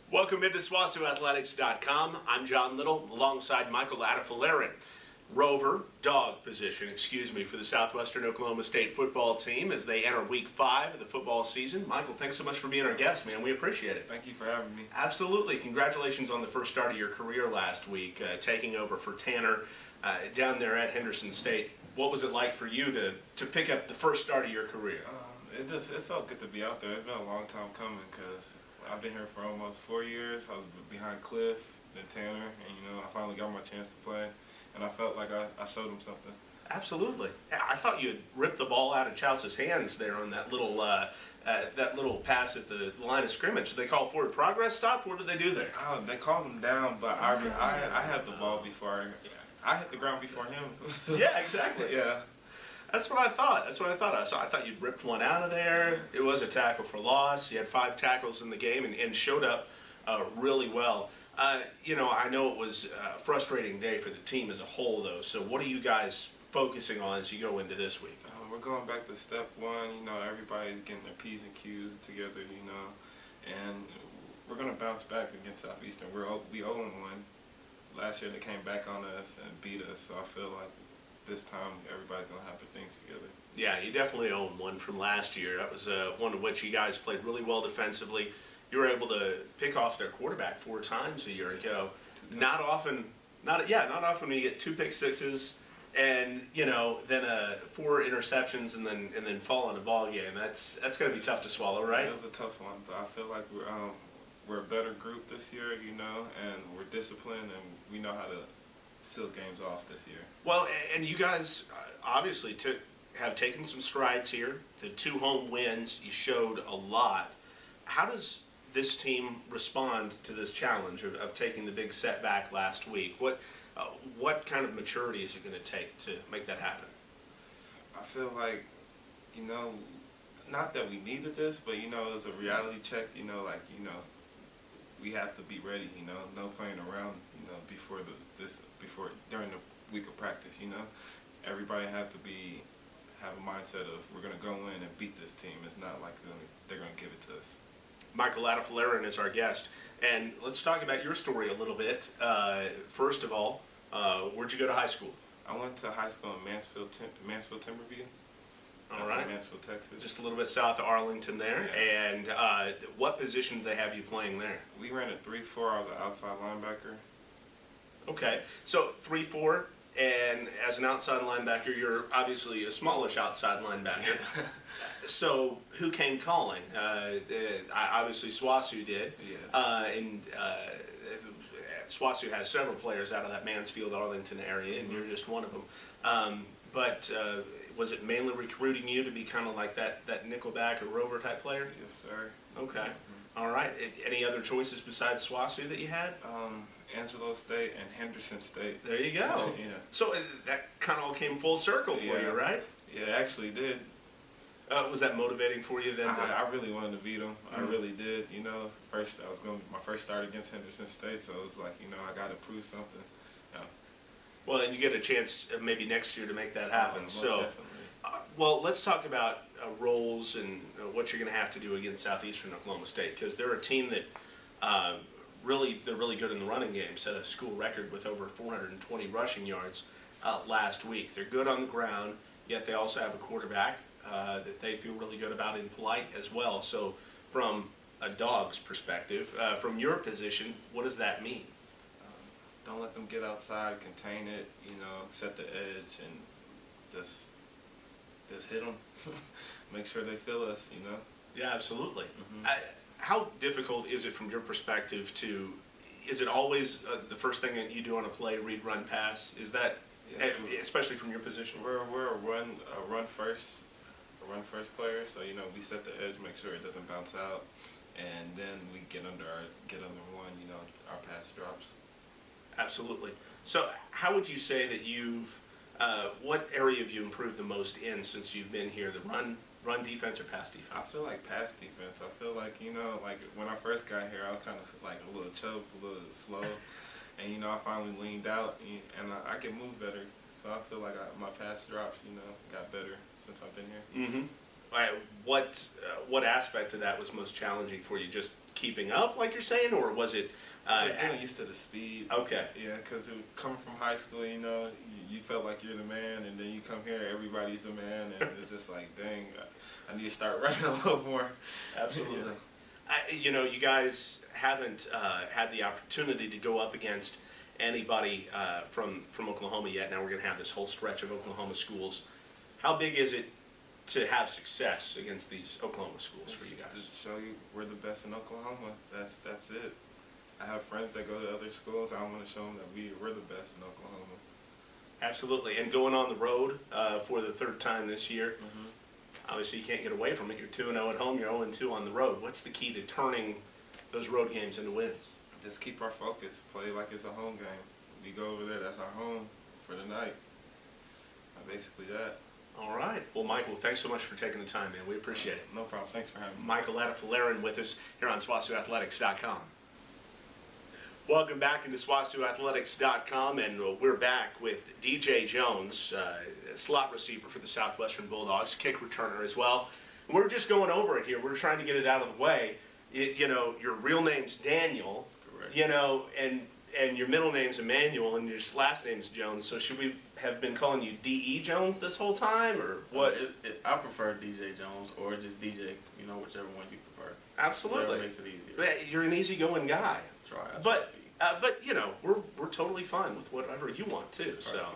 Welcome into SWOSUathletics.com. I'm John Liddle alongside Michael Adefolarin, rover, dog position, for the Southwestern Oklahoma State football team as they enter week 5 of the football season. Michael, thanks so much for being our guest, man. We appreciate it. Thank you for having me. Absolutely. Congratulations on the first start of your career last week, taking over for Tanner down there at Henderson State. What was it like for you to pick up the first start of your career? It felt good to be out there. It's been a long time coming because I've been here for almost 4 years. I was behind Cliff, then Tanner, and I finally got my chance to play, and I felt like I showed him something. Absolutely. I thought you had ripped the ball out of Chouse's hands there on that little pass at the line of scrimmage. Did they call forward progress stop? What did they do there? Oh, they called him down, but I had the ball before. I hit the ground before him. Yeah, exactly. Yeah. That's what I thought. I thought you'd ripped one out of there. It was a tackle for loss. You had 5 tackles in the game and showed up really well. I know it was a frustrating day for the team as a whole, though. So what are you guys focusing on as you go into this week? We're going back to step 1. Everybody's getting their P's and Q's together, and we're going to bounce back against Southeastern. We 0-1. Last year they came back on us and beat us, so I feel like this time everybody's going to have their things together. Yeah, you definitely own one from last year. That was one in which you guys played really well defensively. You were able to pick off their quarterback 4 times a year ago. Not often when you get 2 pick sixes and then 4 interceptions and then fall in a ball game. That's going to be tough to swallow, right? Yeah, it was a tough one, but I feel like we're a better group this year, and we're disciplined and we know how to seal games off this year. Well, and you guys obviously have taken some strides here. The 2 home wins, you showed a lot. How does this team respond to this challenge of taking the big setback last week? What kind of maturity is it going to take to make that happen? I feel like, not that we needed this, but it's a reality check. We have to be ready. No playing around. During the week of practice. Everybody has to have a mindset of we're going to go in and beat this team. It's not like they're going to give it to us. Michael Adefolarin is our guest, and let's talk about your story a little bit. First of all, where'd you go to high school? I went to high school in Mansfield, Timberview. All right. Mansfield, Texas. Just a little bit south of Arlington there. Yeah. And what position did they have you playing there? We ran a 3-4. I was an outside linebacker. Okay, so 3-4, and as an outside linebacker, you're obviously a smallish outside linebacker. So who came calling? Obviously SWOSU did. Yes. SWOSU has several players out of that Mansfield, Arlington area, and you're just one of them. But was it mainly recruiting you to be kind of like that nickelback or rover type player? Yes, sir. Okay. All right. Any other choices besides SWOSU that you had? Angelo State and Henderson State. There you go. Yeah. So that kind of all came full circle for you, right? Yeah, it actually did. Was that motivating for you then? I really wanted to beat them. I really did. First I was my first start against Henderson State, so it was like, I got to prove something. Well, and you get a chance maybe next year to make that happen. Most definitely. Well, let's talk about roles and what you're going to have to do against Southeastern Oklahoma State, because they're a team that they're really good in the running game. Set a school record with over 420 rushing yards last week. They're good on the ground, yet they also have a quarterback that they feel really good about in Polite as well. So from a dog's perspective, from your position, what does that mean? Don't let them get outside, contain it, set the edge, and just hit them. Make sure they feel us, Yeah, absolutely. How difficult is it from your perspective is it always the first thing that you do on a play, read, run, pass? Is that, especially from your position? We're a run first player, so we set the edge, make sure it doesn't bounce out, and then we get under one, our pass drops. Absolutely. So how would you say that what area have you improved the most in since you've been here? The run defense or pass defense? I feel like pass defense. I feel like, like when I first got here, I was kind of like a little choked, a little slow. And, I finally leaned out and I can move better. So I feel like my pass drops, got better since I've been here. what aspect of that was most challenging for you? Just keeping up, like you're saying, or was it? Just getting used to the speed. Okay. Yeah, because coming from high school, you felt like you're the man, and then you come here, everybody's the man, and it's just like, dang, I need to start running a little more. Absolutely. You guys haven't had the opportunity to go up against anybody from Oklahoma yet. Now we're going to have this whole stretch of Oklahoma schools. How big is it to have success against these Oklahoma schools for you guys? To show you we're the best in Oklahoma. That's it. I have friends that go to other schools. I want to show them that we're the best in Oklahoma. Absolutely. And going on the road for the third time this year, Mm-hmm. obviously you can't get away from it. You're 2-0 at home, you're 0-2 on the road. What's the key to turning those road games into wins? Just keep our focus. Play like it's a home game. We go over there, that's our home for the night. Basically that. All right. Well, Michael, thanks so much for taking the time, man. We appreciate it. No problem. Thanks for having me. Michael Adefolarin with us here on SWOSUathletics.com. Welcome back into SWOSUathletics.com, and we're back with DJ Jones, slot receiver for the Southwestern Bulldogs, kick returner as well. We're just going over it here. We're trying to get it out of the way. Your real name's Daniel, Correct. And your middle name's Emmanuel, and your last name's Jones. So should we have been calling you D.E. Jones this whole time, or what? I prefer DJ Jones or just DJ, whichever one you prefer. Absolutely. Whatever makes it easier. You're an easygoing guy. Try. But we're totally fine with whatever you want too. So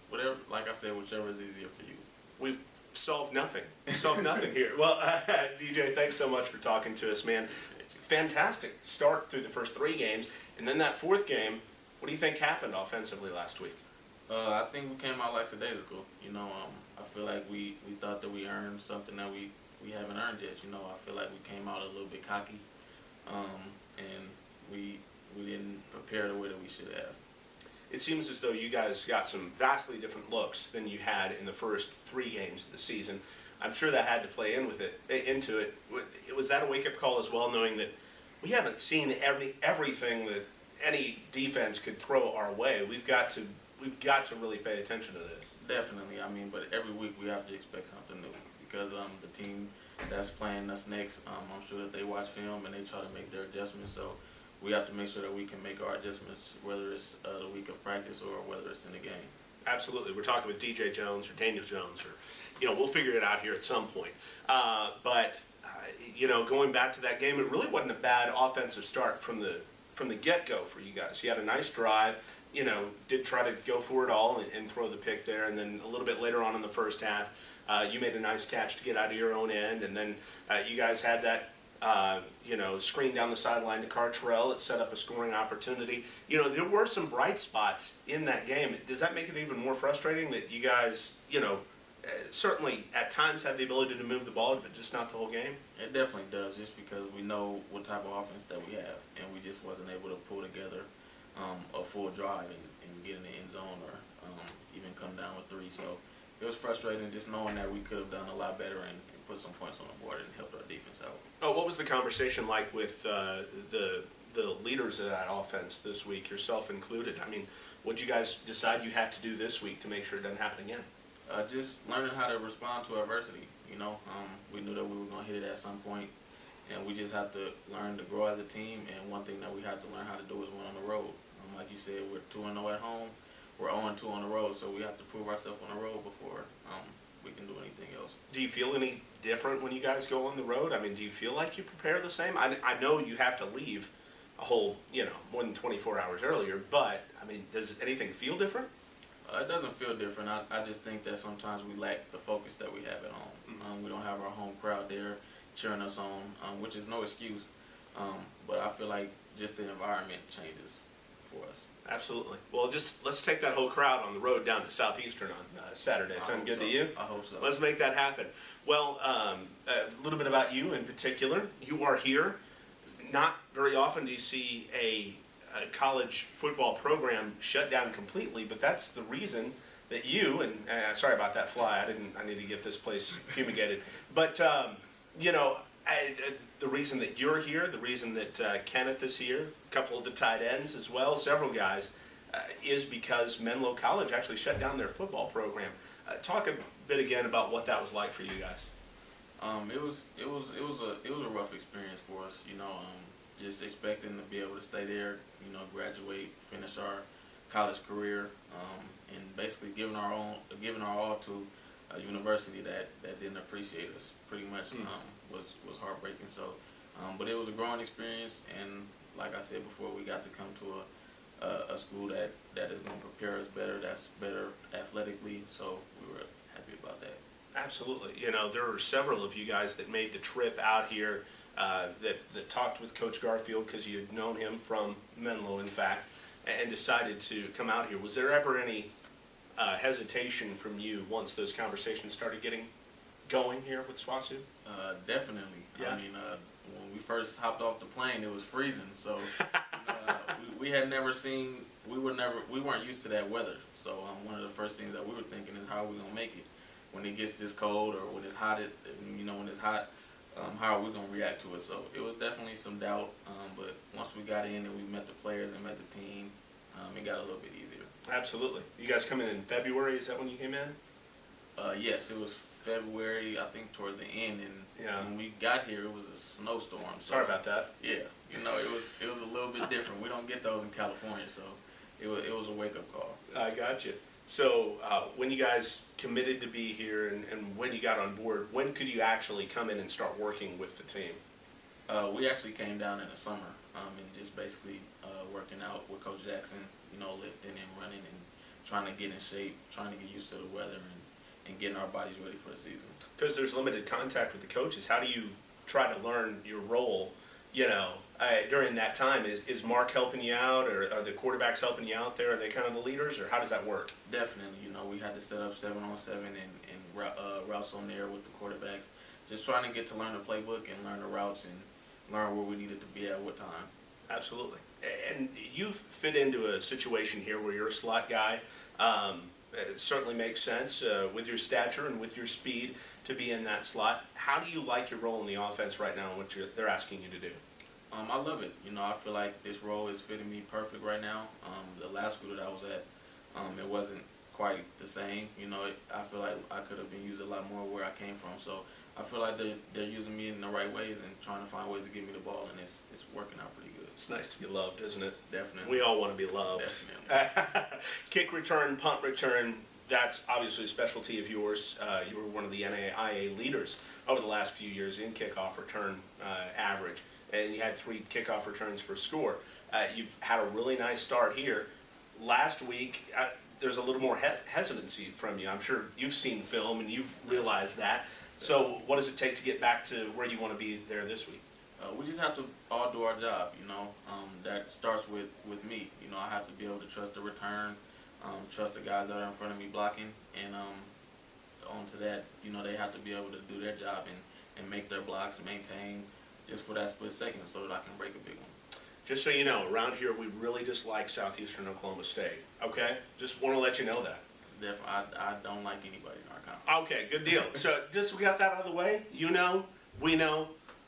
whatever. Like I said, whichever is easier for you. we've solved nothing. Here. Well, DJ, thanks so much for talking to us, man. Fantastic start through the first 3 games, and then that 4th game. What do you think happened offensively last week? I think we came out like days ago. I feel like we thought that we earned something that we haven't earned yet. I feel like we came out a little bit cocky, and we didn't prepare the way that we should have. It seems as though you guys got some vastly different looks than you had in the first 3 games of the season. I'm sure that had to play into it. Was that a wake-up call as well, knowing that we haven't seen everything that any defense could throw our way? We've got to really pay attention to this. Definitely. But every week we have to expect something new because the team that's playing us next, I'm sure that they watch film and they try to make their adjustments. So we have to make sure that we can make our adjustments, whether it's the week of practice or whether it's in the game. Absolutely. We're talking with DJ Jones or Daniel Jones, or we'll figure it out here at some point. But going back to that game, it really wasn't a bad offensive start from the get-go for you guys. You had a nice drive. Did try to go for it all and throw the pick there, and then a little bit later on in the first half, you made a nice catch to get out of your own end, and then you guys had that screen down the sideline to Cartrell. It set up a scoring opportunity. There were some bright spots in that game. Does that make it even more frustrating that you guys, certainly at times had the ability to move the ball, but just not the whole game? It definitely does, just because we know what type of offense that we have, and we just wasn't able to pull together a full drive and get in the end zone or even come down with 3. So it was frustrating just knowing that we could have done a lot better and put some points on the board and helped our defense out. Oh, what was the conversation like with the leaders of that offense this week, yourself included? What did you guys decide you have to do this week to make sure it doesn't happen again? Just learning how to respond to adversity. We knew that we were going to hit it at some point, and we just have to learn to grow as a team. And one thing that we have to learn how to do is win on the road. Like you said, we're 2-0 at home. We're 0-2 on the road, so we have to prove ourselves on the road before we can do anything else. Do you feel any different when you guys go on the road? Do you feel like you prepare the same? I know you have to leave a whole, more than 24 hours earlier, but, does anything feel different? It doesn't feel different. I just think that sometimes we lack the focus that we have at home. Mm-hmm. We don't have our home crowd there cheering us on, which is no excuse. But I feel like just the environment changes for us. Absolutely. Well, let's take that whole crowd on the road down to Southeastern on Saturday. Sound good to you? I hope so. Let's make that happen. Well, a little bit about you in particular. You are here. Not very often do you see a college football program shut down completely, but that's the reason that you, and sorry about that fly, I need to get this place fumigated, but the reason that you're here, the reason that Kenneth is here, a couple of the tight ends as well, several guys, is because Menlo College actually shut down their football program. Talk bit again about what that was like for you guys. It was a rough experience for us, you know. Just expecting to be able to stay there, you know, graduate, finish our college career, and basically giving our all to a university that didn't appreciate us. Pretty much was heartbreaking. So, but it was a growing experience, and like I said before, we got to come to a school that is going to prepare us better. That's better athletically. So we were happy about that. Absolutely. You know, there were several of you guys that made the trip out here that talked with Coach Garfield because you had known him from Menlo, in fact, and decided to come out here. Was there ever any hesitation from you once those conversations started getting going here with SWOSU? Definitely. Yeah. I mean, when we first hopped off the plane, it was freezing. So we had never seen. We weren't used to that weather. So one of the first things that we were thinking is, how are we gonna make it when it gets this cold, or when it's hot? When it's hot, how are we gonna react to it? So it was definitely some doubt. But once we got in and we met the players and met the team, it got a little bit easier. Absolutely. You guys come in February, is that when you came in? Yes, it was February, I think, towards the end, and Yeah. when we got here, it was a snowstorm. So, Sorry about that. Yeah, you know, it was a little bit different. We don't get those in California, so it was a wake up call. I got you. So when you guys committed to be here and when you got on board, when could you actually come in and start working with the team? We actually came down in the summer and just basically working out with Coach Jackson, you know, lifting and running and trying to get in shape, trying to get used to the weather and getting our bodies ready for the season. Because there's limited contact with the coaches, how do you try to learn your role, you know, during that time? Is Mark helping you out, or are the quarterbacks helping you out there? Are they kind of the leaders, or how does that work? Definitely. You know, we had to set up 7-on-7 and routes on there with the quarterbacks. Just trying to get to learn the playbook and learn the routes and learn where we needed to be at what time. Absolutely. And you fit into a situation here where you're a slot guy. It certainly makes sense with your stature and with your speed to be in that slot. How do you like your role in the offense right now and what they're asking you to do? I love it. You know, I feel like this role is fitting me perfect right now. The last school that I was at, it wasn't quite the same. You know, I feel like I could have been used a lot more where I came from. So I feel like they're using me in the right ways and trying to find ways to give me the ball, and it's working out pretty good. It's nice to be loved, isn't it? Definitely. We all want to be loved. Definitely. Kick return, punt return, that's obviously a specialty of yours. You were one of the NAIA leaders over the last few years in kickoff return average, and you had 3 kickoff returns for score. You've had a really nice start here. Last week, there's a little more hesitancy from you. I'm sure you've seen film and you've realized that. So what does it take to get back to where you want to be there this week? We just have to all do our job, you know. That starts with me. You know, I have to be able to trust the return, trust the guys that are in front of me blocking, and onto that, you know, they have to be able to do their job and make their blocks and maintain just for that split second so that I can break a big one. Just so you know, around here we really dislike Southeastern Oklahoma State, okay? Just want to let you know that. Definitely, I don't like anybody in our conference. Okay, good deal. So just we got that out of the way. You know, we know.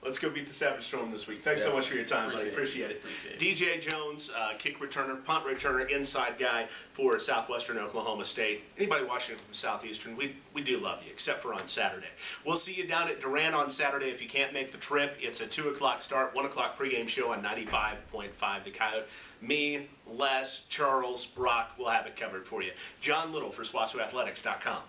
Let's go beat the Savage Storm this week. Thanks so much for your time, buddy. Appreciate it. DJ Jones, kick returner, punt returner, inside guy for Southwestern Oklahoma State. Anybody watching from Southeastern, we do love you, except for on Saturday. We'll see you down at Durant on Saturday. If you can't make the trip, it's a 2 o'clock start, 1 o'clock pregame show on 95.5 The Coyote. Me, Les, Charles, Brock, we'll have it covered for you. John Liddle for SWOSUathletics.com.